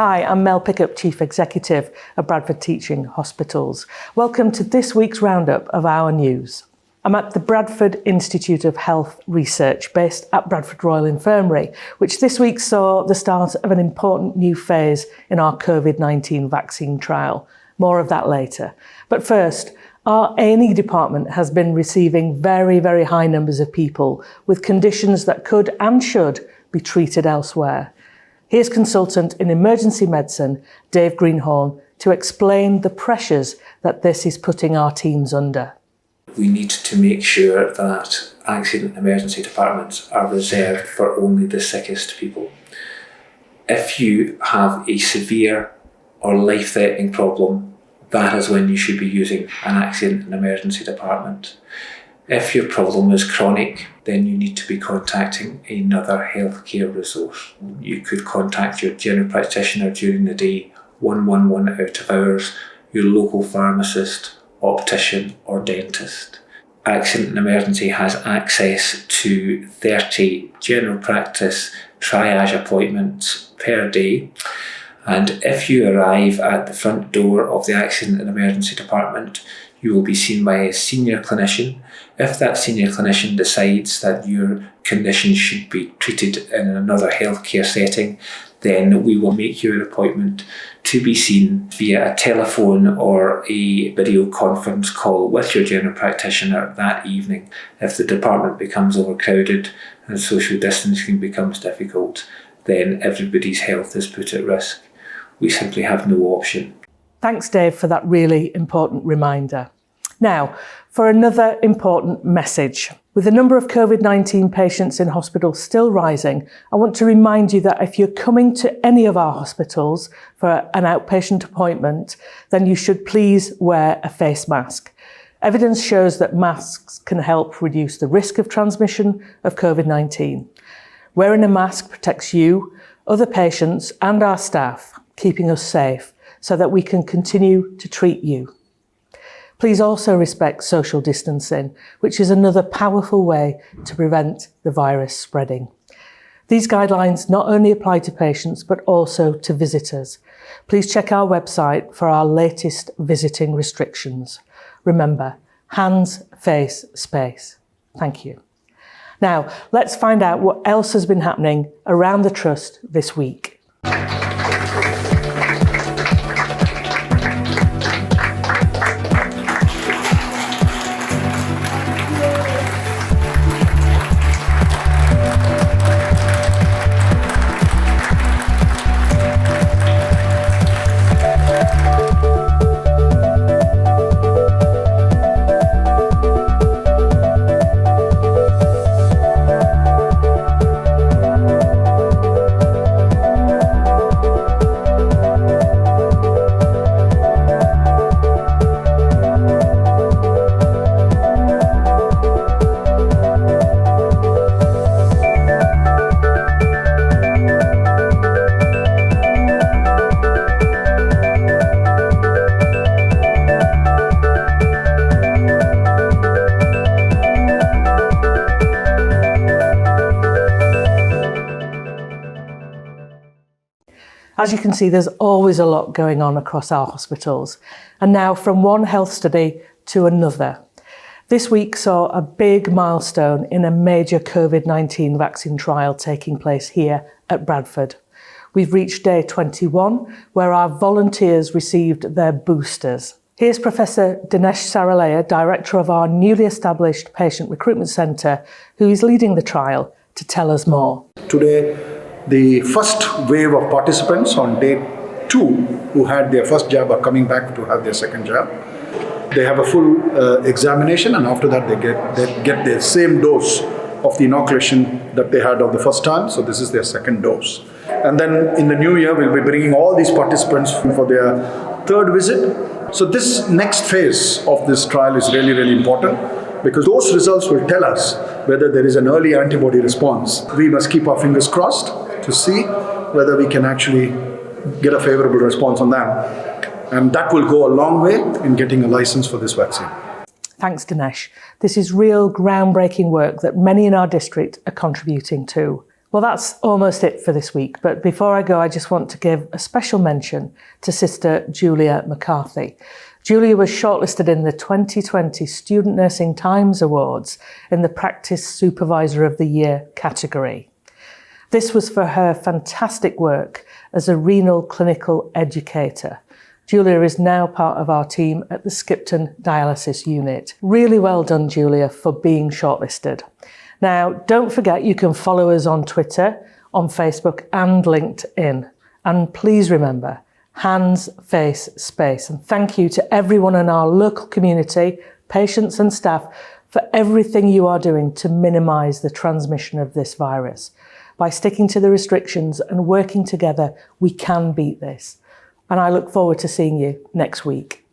Hi, I'm Mel Pickup, Chief Executive of Bradford Teaching Hospitals. Welcome to this week's roundup of our news. I'm at the Bradford Institute of Health Research based at Bradford Royal Infirmary, which this week saw the start of an important new phase in our COVID-19 vaccine trial. More of that later. But first, our A&E department has been receiving very high numbers of people with conditions that could and should be treated elsewhere. Here's consultant in emergency medicine, Dave Greenhorn, to explain the pressures that this is putting our teams under. We need to make sure that accident and emergency departments are reserved for only the sickest people. If you have a severe or life-threatening problem, that is when you should be using an accident and emergency department. If your problem is chronic, then you need to be contacting another healthcare resource. You could contact your general practitioner during the day, 111 out of hours, your local pharmacist, optician or dentist. Accident and emergency has access to 30 general practice triage appointments per day. And if you arrive at the front door of the accident and emergency department, you will be seen by a senior clinician. If that senior clinician decides that your condition should be treated in another healthcare setting, then we will make you an appointment to be seen via a telephone or a video conference call with your general practitioner that evening. If the department becomes overcrowded and social distancing becomes difficult, then everybody's health is put at risk. We simply have no option. Thanks, Dave, for that really important reminder. Now, for another important message. With the number of COVID-19 patients in hospital still rising, I want to remind you that if you're coming to any of our hospitals for an outpatient appointment, then you should please wear a face mask. Evidence shows that masks can help reduce the risk of transmission of COVID-19. Wearing a mask protects you, other patients, and our staff, keeping us safe so that we can continue to treat you. Please also respect social distancing, which is another powerful way to prevent the virus spreading. These guidelines not only apply to patients, but also to visitors. Please check our website for our latest visiting restrictions. Remember, hands, face, space. Thank you. Now, let's find out what else has been happening around the Trust this week. As you can see, there's always a lot going on across our hospitals. And now from one health study to another. This week saw a big milestone in a major COVID-19 vaccine trial taking place here at Bradford. We've reached day 21, where our volunteers received their boosters. Here's Professor Dinesh Saralaya, Director of our newly established Patient Recruitment Centre, who is leading the trial, to tell us more. Today, the first wave of participants on day 2 who had their first jab are coming back to have their second jab. They have a full examination, and after that they get their same dose of the inoculation that they had of the first time. So this is their second dose. And then in the new year, we'll be bringing all these participants for their third visit. So this next phase of this trial is really important, because those results will tell us whether there is an early antibody response. We must keep our fingers crossed to see whether we can actually get a favorable response on that. And that will go a long way in getting a license for this vaccine. Thanks, Dinesh. This is real groundbreaking work that many in our district are contributing to. Well, that's almost it for this week. But before I go, I just want to give a special mention to Sister Julia McCarthy. Julia was shortlisted in the 2020 Student Nursing Times Awards in the Practice Supervisor of the Year category. This was for her fantastic work as a renal clinical educator. Julia is now part of our team at the Skipton Dialysis Unit. Really well done, Julia, for being shortlisted. Now, don't forget you can follow us on Twitter, on Facebook and LinkedIn. And please remember, hands, face, space. And thank you to everyone in our local community, patients and staff, for everything you are doing to minimise the transmission of this virus. By sticking to the restrictions and working together, we can beat this. And I look forward to seeing you next week.